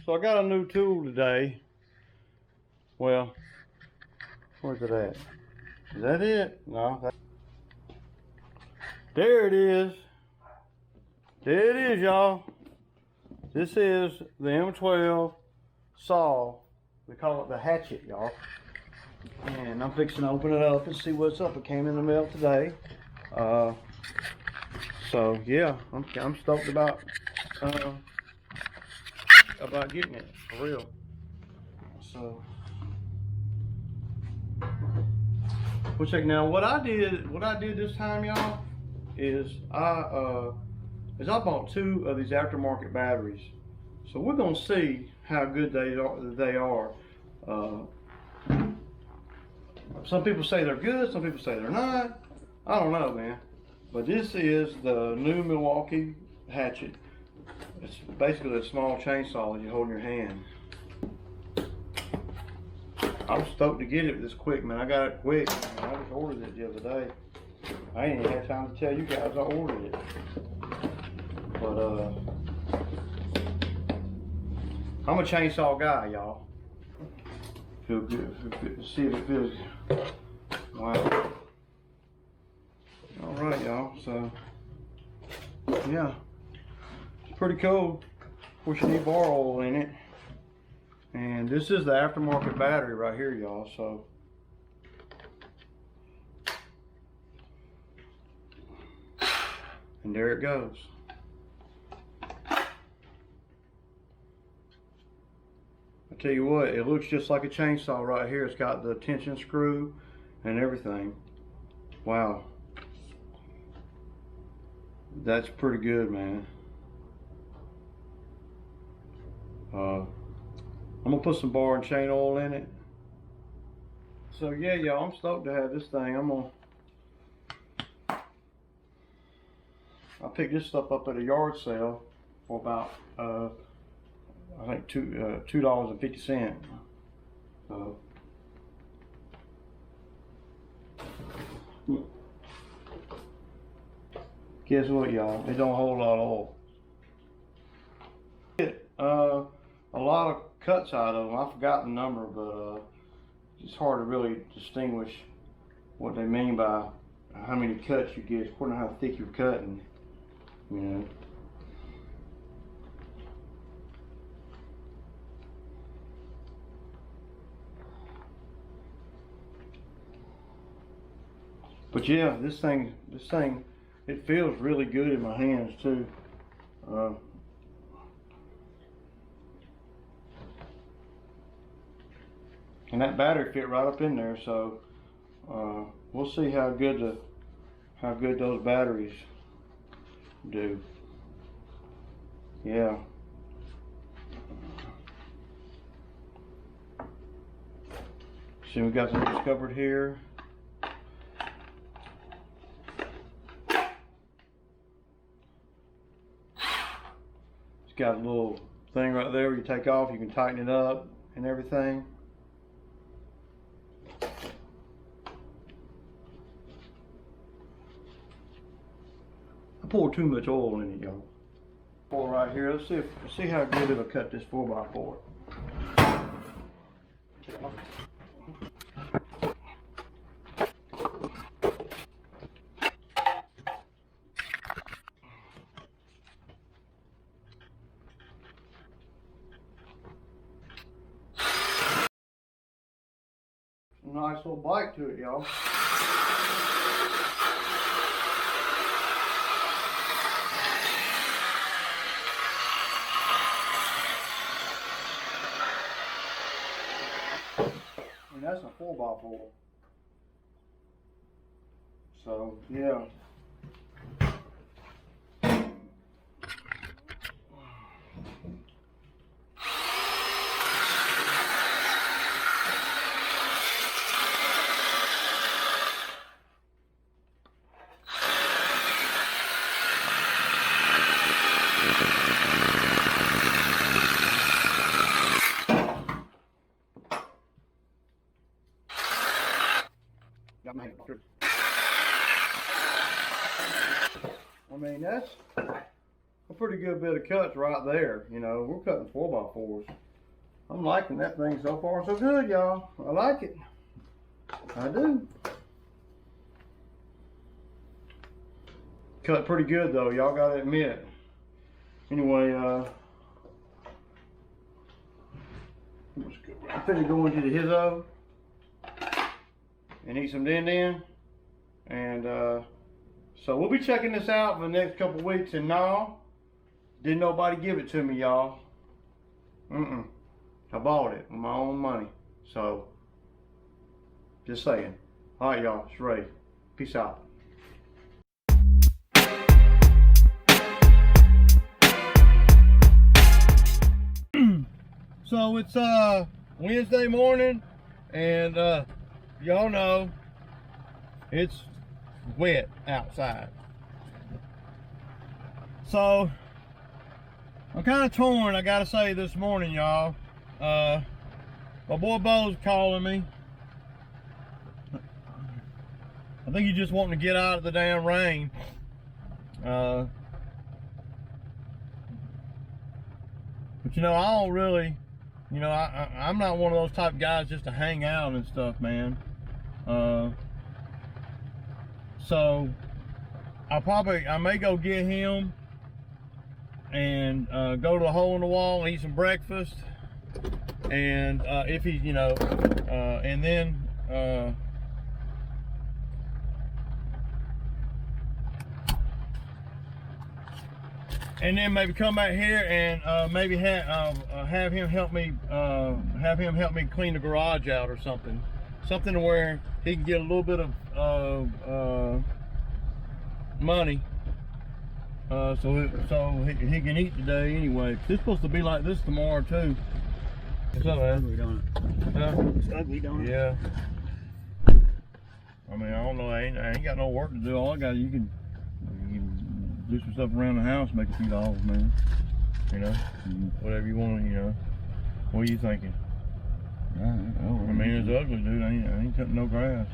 So I got a new tool today. Well, where's it at? Is that it? No. There it is. There it is, y'all. This is the M12 saw. We call it the Hatchet, y'all. And I'm fixing to open it up and see what's up. It came in the mail today. So yeah, I'm stoked about getting it for real. So we'll check now. What I did this time, y'all, is I bought 2 of these aftermarket batteries. So we're gonna see how good they are. Some people say they're good, some people say they're not. I don't know, man. But this is the new Milwaukee Hatchet. It's basically a small chainsaw that you hold in your hand. I'm stoked to get it this quick, man. I got it quick. I just ordered it the other day. I ain't even had time to tell you guys I ordered it. But I'm a chainsaw guy, y'all. Feel good. Let's see if it feels good. Wow. All right, y'all. So yeah, it's pretty cool. Of course, you need bar oil in it. And this is the aftermarket battery right here, y'all. So and there it goes. I tell you what, it looks just like a chainsaw right here. It's got the tension screw and everything. Wow. That's pretty good, man. I'm gonna put some bar and chain oil in it. So yeah, y'all, I'm stoked to have this thing. I picked this stuff up at a yard sale for about I think $2.50. So guess what, y'all? It don't hold a lot of oil. A lot of cuts out of them. I forgot the number, but it's hard to really distinguish what they mean by how many cuts you get according to how thick you're cutting, you know. But yeah, this thing, it feels really good in my hands too. And that battery fit right up in there, so we'll see how good those batteries do. Yeah. See, we got this covered here. It's got a little thing right there where you take off, you can tighten it up and everything. I poured too much oil in it, y'all. Pour right here. Let's see how good it'll cut this 4x4. Nice little bite to it, y'all. And that's a 4x4. So yeah. I mean, a pretty good bit of cuts right there. You know, we're cutting 4x4s. I'm liking that thing so far, so good, y'all. I like it. I do. Cut pretty good though, y'all gotta admit. Anyway, I'm finna go into the hizzo and eat some din-din. And so we'll be checking this out for the next couple weeks. And no, didn't nobody give it to me, y'all. I bought it with my own money. So, just saying. All right, y'all, it's Ray. Peace out. So it's Wednesday morning, and y'all know it's wet outside. So I'm kind of torn, I gotta say, this morning, y'all. My boy Bo's calling me. I think he's just wanting to get out of the damn rain. But you know, I don't really, you know, I'm not one of those type of guys just to hang out and stuff, man. So I may go get him and go to the hole in the wall and eat some breakfast. And if he, you know, and then maybe come back here and maybe have him help me clean the garage out or something to where he can get a little bit of money, so he can eat today anyway. It's supposed to be like this tomorrow too. What's up, man? Ugly, don't it? Huh? It's ugly, don't it? Yeah. I mean, I don't know. I ain't got no work to do. All I got, you can do some stuff around the house, make a few dollars, man. You know, whatever you want. You know. What are you thinking? Yeah, I mean, it's ugly, dude. I ain't cutting no grass.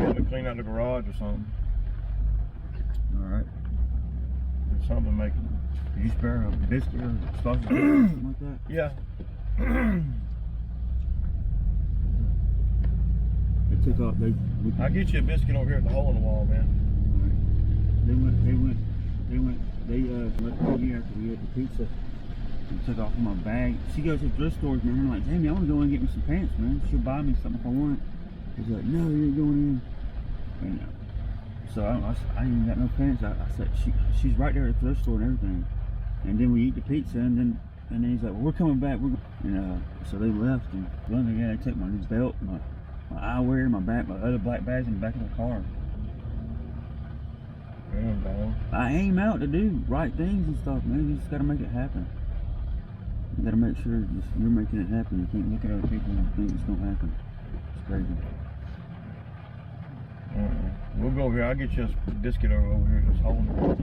Help me clean out the garage or something. All right. Something make it. Did you spare a biscuit or sausage or something like that? Yeah. They took off. I'll get you a biscuit over here at the hole in the wall, man. They left me after we ate the pizza. And took off my bag. She goes to the thrift stores, man. I'm like, Jamie, I want to go in and get me some pants, man. She'll buy me something if I want. She's like, no, you ain't going in. And so I ain't got no pants. I said, she's right there at the thrift store and everything. And then we eat the pizza, and then he's like, well, we're coming back. And so they left, and they took my belt, my eyewear, my other black bags in the back of the car. Damn, dog. I aim out to do right things and stuff, man. You just gotta make it happen. You gotta make sure you're making it happen. You can't look at other people and think it's gonna happen. It's crazy. We'll go over here. I'll get you a biscuit over here. Just hold it.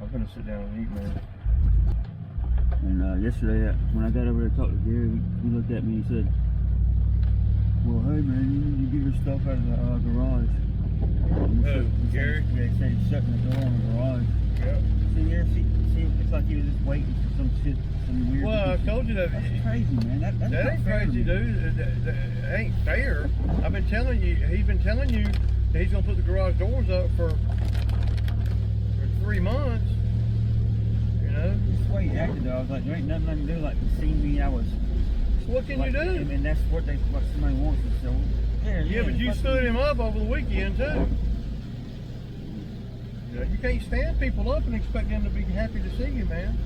I'm gonna sit down and eat, man. And yesterday, when I got over there to talk to Gary, he looked at me and he said, well, hey man, you need to get your stuff out of the garage. Gary? Yeah, he said he's shutting the door on the garage. Yep. See, it's like he was just waiting for some shit, some weird. Well, I told you that. That's crazy, man. That ain't crazy, dude. That ain't fair. I've been telling you, he's been telling you that he's gonna put the garage doors up for 3 months. You know? That's the way he acted though. I was like, there ain't nothing I can do. Like, to see me, I was. So what can you do? And that's what somebody wants to show. Yeah, but you stood him up over the weekend too. You know, you can't stand people up and expect them to be happy to see you, man.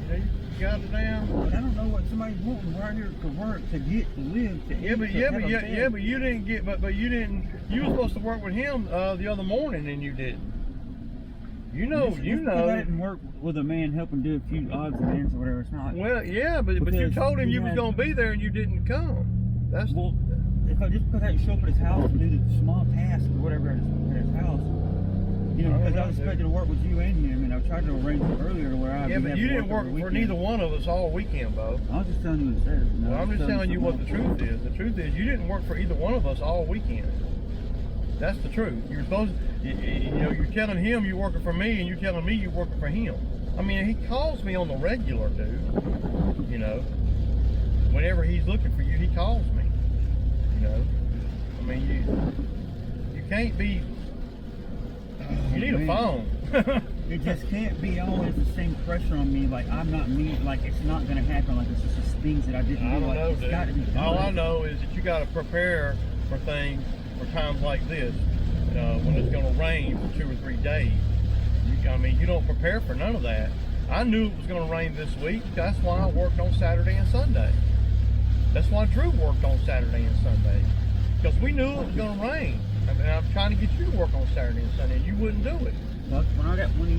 You know, you got to damn. But I don't know what somebody's wanting right here to work, to get, to live, to yeah, eat, but you didn't get, but you didn't. You were supposed to work with him the other morning, and you didn't. You know. I didn't work with a man helping do a few odds and ends or whatever. It's not. Well, yeah, but you told him you was gonna be there and you didn't come. That's well. If I just because I didn't show up at his house and do the small tasks or whatever at his house, you know, because I was expecting to work with you and him, and I tried to arrange it earlier where I. Yeah, but you didn't work for neither one of us all weekend, Bo. I was just telling you what's there. Well, I'm just telling you what the truth is. The truth is you didn't work for either one of us all weekend. That's the truth. You're supposed, you know, you're telling him you're working for me, and you're telling me you're working for him. I mean, he calls me on the regular, dude. You know, whenever he's looking for you, he calls me. You know, I mean, you can't be. You need a phone. It just can't be always the same pressure on me. Like I'm not me. Like it's not gonna happen. Like it's just things that I didn't do. I don't like, know, it's dude. got to be done. All I know is that you got to prepare for things, for times like this, when it's going to rain for 2 or 3 days. I mean, you don't prepare for none of that. I knew it was going to rain this week. That's why I worked on Saturday and Sunday. That's why Drew worked on Saturday and Sunday, because we knew it was going to rain. And I'm trying to get you to work on Saturday and Sunday, and you wouldn't do it. But when I when we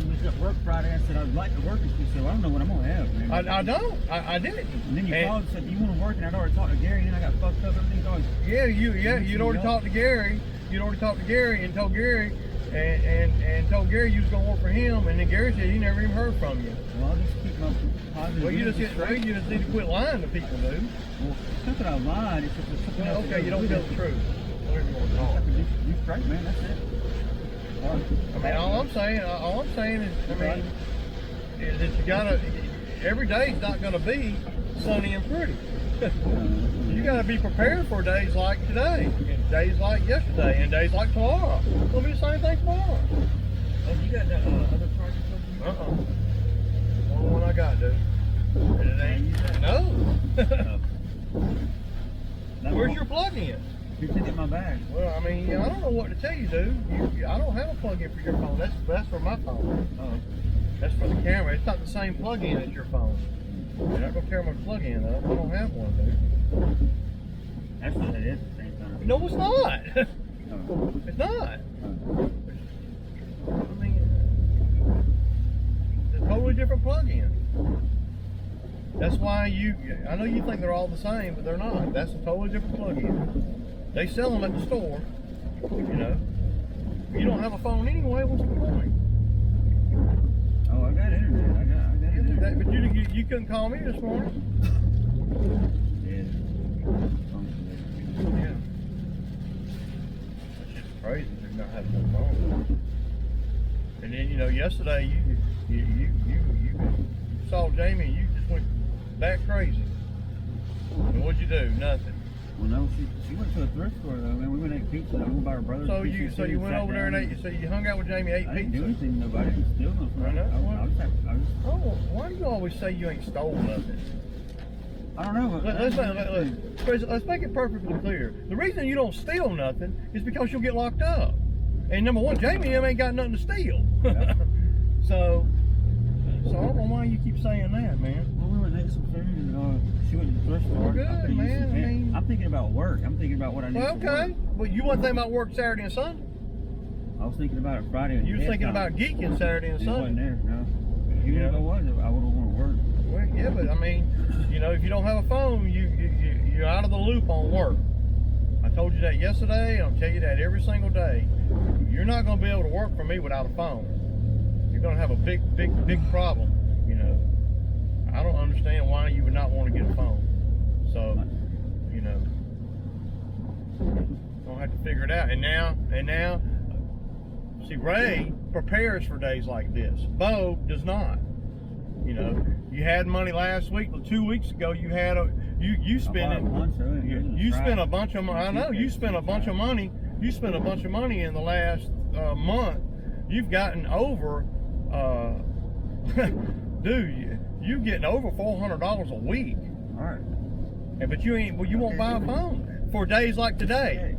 was at work Friday, I said I'd like to work with you. So I don't know what I'm gonna have, man. I don't. I didn't. And then you called and said, "Do you want to work?" And I'd already talked to Gary, and then I got fucked up. Everything's always. Yeah, you'd already talked to Gary. You'd already talked to Gary and told Gary, and told Gary you was gonna work for him, and then Gary said he never even heard from you. Well, I'll just keep my positive. Well, you just need to quit lying to people, dude. Well, it's not that I lied. It's just something else. Okay, you don't tell the truth. Whatever you want to call it. You straight, man. That's it. I mean, all I'm saying is, is that you gotta. Every day's not gonna be sunny and pretty. You gotta be prepared for days like today, and days like yesterday, and days like tomorrow. It's gonna be the same thing tomorrow. Oh, you got the other project over Only one I got, dude. And it ain't. No. Where's your plug-in? It's in my bag. Well, I mean, I don't know what to tell you, dude. I don't have a plug-in for your phone. That's for my phone. Oh. That's for the camera. It's not the same plug-in as your phone. You're not gonna tear my plug-in up. I don't have one, dude. Actually, that is the same time. No, it's not. Oh. It's not. I mean, it's a totally different plug-in. That's why I know you think they're all the same, but they're not. That's a totally different plug-in. They sell them at the store, you know. You don't have a phone anyway, what's the point? Oh, I got internet. I got internet. But you couldn't call me this morning. Yeah. Yeah. That's just crazy to not have no phone. And then, you know, yesterday you saw Jamie and you just went back crazy. And what'd you do? Nothing. Well, no, she went to a thrift store though, man. We went and ate pizza. I went by her brother's. So you went over there and ate. So you hung out with Jamie, ate I pizza. didn't do anything. Nobody didn't steal nothing. I know. I was Oh, why do you always say you ain't stole nothing? I don't know. Let's make it perfectly clear. The reason you don't steal nothing is because you'll get locked up. And number one, Jamie and them ain't got nothing to steal. Yeah. So I don't know why you keep saying that, man. Well, we went and ate some food and she went to the thrift store. Good, man. I mean, I'm thinking about work. I'm thinking about what I need well, for work. okay. Well, you wasn't thinking about work Saturday and Sunday. I was thinking about it Friday and You was thinking about geeking Saturday and It wasn't Sunday. there, no. Even if I was, I would have wanted to work. Well, yeah, but I mean, you know, if you don't have a phone, you're out of the loop on work. I told you that yesterday. I'll tell you that every single day. You're not going to be able to work for me without a phone. You're going to have a big problem. You know, I don't understand why you would not want to get a phone. So, you know, don't have to figure it out. And now, see, Ray prepares for days like this. Bo does not. You know, you had money last week, but 2 weeks ago you had you spent you spent a bunch of money. I know you spent a bunch of money. You spent a bunch of money in the last month. You've gotten over, dude. You getting over $400 a week. All right. But you ain't. Well, you won't buy a phone for days like today.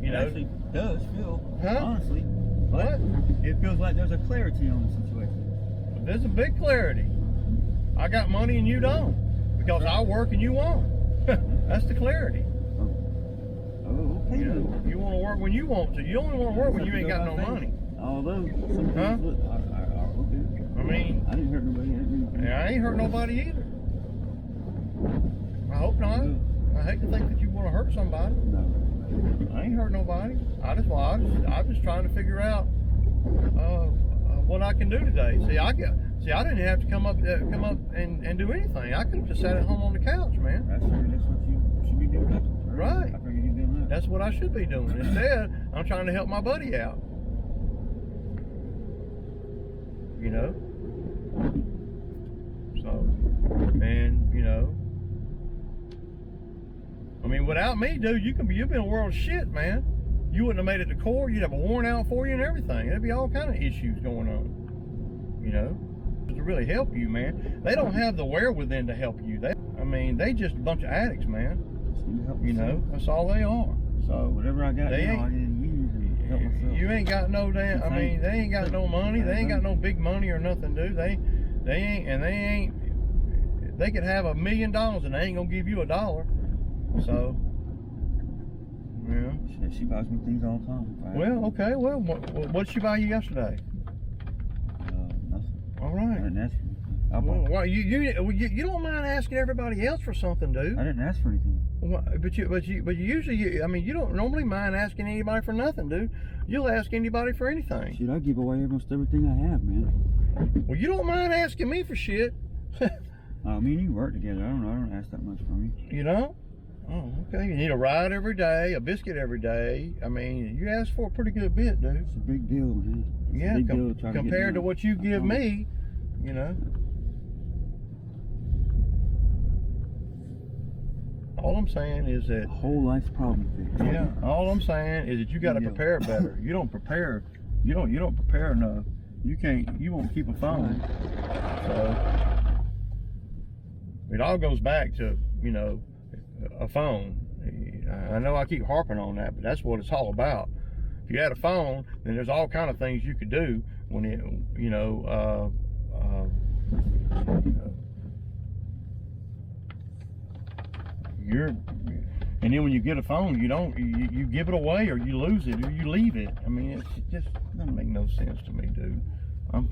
You know. It actually does feel, Huh? honestly. What? It feels like there's a clarity on the situation. There's a big clarity. I got money and you don't, because I work and you won't. That's the clarity. Oh, okay. You want to work when you want to. You only want to work when you ain't got no money. Although, sometimes, look, okay. I mean, I didn't hurt nobody. I ain't hurt nobody either. I hope not. I hate to think that you want to hurt somebody. No. I ain't hurt nobody. I'm just trying to figure out what I can do today. See, I didn't have to come up and do anything. I could have just sat at home on the couch, man. That's what you should be doing. Right. I figured you'd doing that. That's what I should be doing. Instead, I'm trying to help my buddy out. You know? So, and, you know, I mean, without me, dude, you've been a world of shit, man. You wouldn't have made it to court. You'd have a warrant out for you and everything. There'd be all kind of issues going on, you know, to really help you, man. They don't have the wherewithal to help you. I mean, they just a bunch of addicts, man. You know, that's all they are. So whatever I got now, I didn't use and help myself. You ain't got no damn. I mean, they ain't got no money. They ain't got no big money or nothing, dude. They ain't. They could have $1 million and they ain't gonna give you $1. So, yeah. She buys me things all the time. Right? Well, okay. Well, what did she buy you yesterday? Nothing. All right. I didn't ask for Well, anything. you don't mind asking everybody else for something, dude. I didn't ask for anything. Well, but you usually, I mean, you don't normally mind asking anybody for nothing, dude. You'll ask anybody for anything. Shit, I give away almost everything I have, man. Well, you don't mind asking me for shit. Me and you work together. I don't ask that much from you. You know? Oh, okay. You need a ride every day, a biscuit every day. I mean, you ask for a pretty good bit, dude. It's a big deal, man. It's yeah, a big deal to compared to what you give me, you know. All I'm saying is that a whole life's problem fixed. Yeah. All I'm saying is that you got to prepare better. You don't prepare. You don't prepare enough. You won't keep a phone. So it all goes back to, you know, a phone. I know I keep harping on that, but that's what it's all about. If you had a phone, then there's all kind of things you could do when it, you know, and then when you get a phone, you give it away or you lose it or you leave it. I mean, it just doesn't make no sense to me, dude. I'm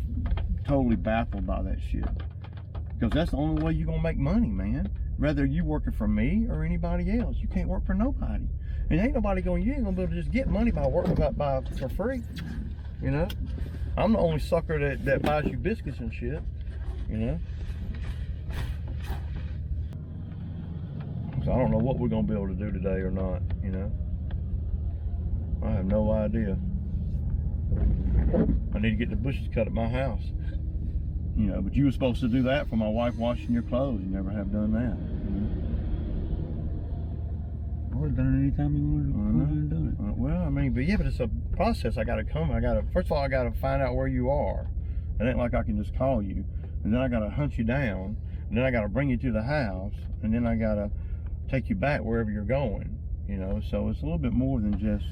totally baffled by that shit. Because that's the only way you're gonna make money, man. Whether you working for me or anybody else, you can't work for nobody. And ain't nobody you ain't gonna be able to just get money by working for free. You know? I'm the only sucker that buys you biscuits and shit. You know? So I don't know what we're gonna be able to do today or not, you know? I have no idea. I need to get the bushes cut at my house. You know, but you were supposed to do that for my wife washing your clothes. You never have done that. You know? I would have done it anytime you wanted to do it. Well, I mean, but it's a process. First of all, I gotta find out where you are. It ain't like I can just call you. And then I gotta hunt you down. And then I gotta bring you to the house. And then I gotta take you back wherever you're going. You know, so it's a little bit more than just,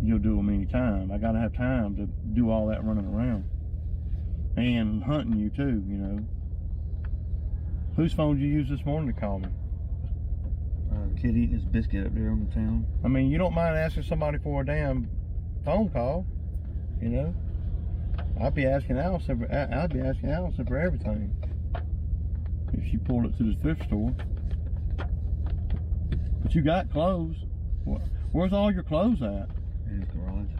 you'll do them anytime. I gotta have time to do all that running around and hunting you too, you know. Whose phone did you use this morning to call me? Kid eating his biscuit up there on the town. I mean, you don't mind asking somebody for a damn phone call, you know. I'd be asking Allison for everything if she pulled it to the thrift store. But you got clothes. Where's all your clothes at? In his garage.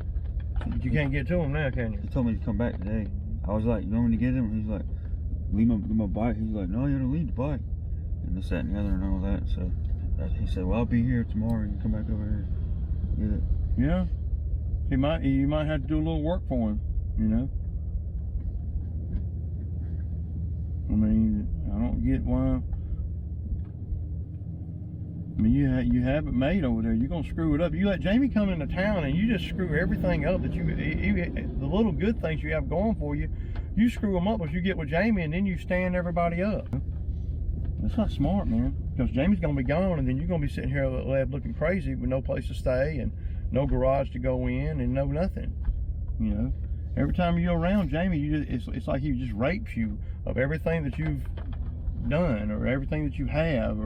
You can't get to them now, can you? He told me to come back today. I was like, you want me to get him? He's like, leave my bike. He's like, no, you don't leave the bike. And this, that, and the other and all that. So he said, well, I'll be here tomorrow. You can come back over here and get it. Yeah. You might have to do a little work for him, you know. I mean, I don't get why. I mean, you have it made over there. You're gonna screw it up. You let Jamie come into town and you just screw everything up that the little good things you have going for you, you screw them up as you get with Jamie, and then you stand everybody up. That's not smart, man. Because Jamie's gonna be gone, and then you're gonna be sitting here at the lab looking crazy with no place to stay and no garage to go in and no nothing. You know, every time you're around Jamie, it's like he just rapes you of everything that you've done or everything that you have,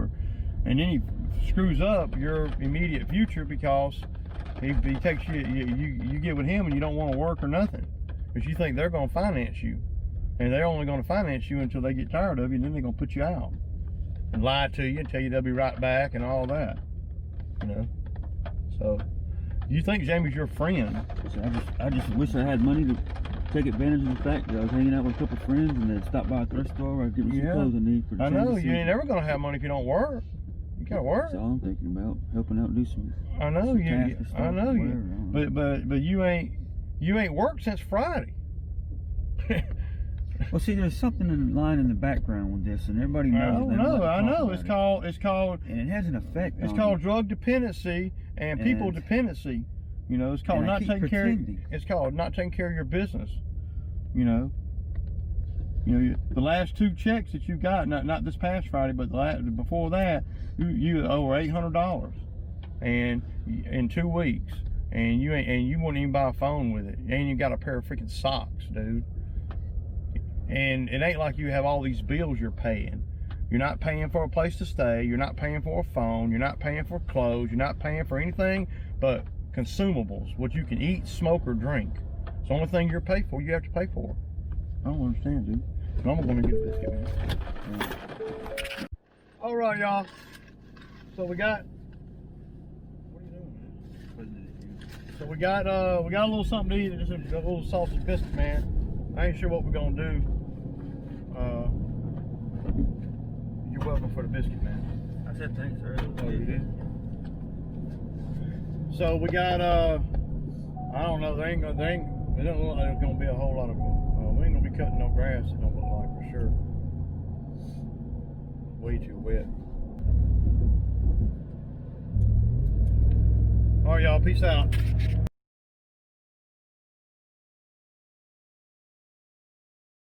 and then he screws up your immediate future because he takes you get with him and you don't want to work or nothing because you think they're going to finance you, and they're only going to finance you until they get tired of you, and then they're going to put you out and lie to you and tell you they'll be right back and all that, you know. So you think Jamie's your friend? So I just wish I had money to take advantage of the fact that I was hanging out with a couple friends and then stopped by a thrift store. I was getting some clothes I need for the I know, change of you season. ain't never gonna have money if you don't work. You gotta work. That's all I'm thinking about, helping out, do some. I know some you. tasks and stuff, I know whatever, I you. don't know. But you ain't worked since Friday. Well, see, there's something in line in the background with this, and everybody knows. I know. It's called. And it has an effect. It's on called you. drug dependency and people And- dependency. You know, it's called And I not keep taking care. pretending. It's called not taking care of your business. You know. The last 2 checks that you got, not this past Friday, but before that, you owe $800, and in 2 weeks, and you wouldn't even buy a phone with it. You ain't even got a pair of freaking socks, dude. And it ain't like you have all these bills you're paying. You're not paying for a place to stay. You're not paying for a phone. You're not paying for clothes. You're not paying for anything but consumables, what you can eat, smoke, or drink. It's the only thing you're paid for. You have to pay for. I don't understand, dude. But I'm gonna get a biscuit, man. All right, y'all. So we got. What are you doing, man? So we got a little something to eat. Just a little sausage biscuit, man. I ain't sure what we're gonna do. You're welcome for the biscuit, man. I said thanks earlier. Oh, you did? So we got I don't know. It don't look like there's gonna be a whole lot of. We ain't gonna be cutting no grass. It don't look like, for sure. Way too wet. All right, y'all. Peace out.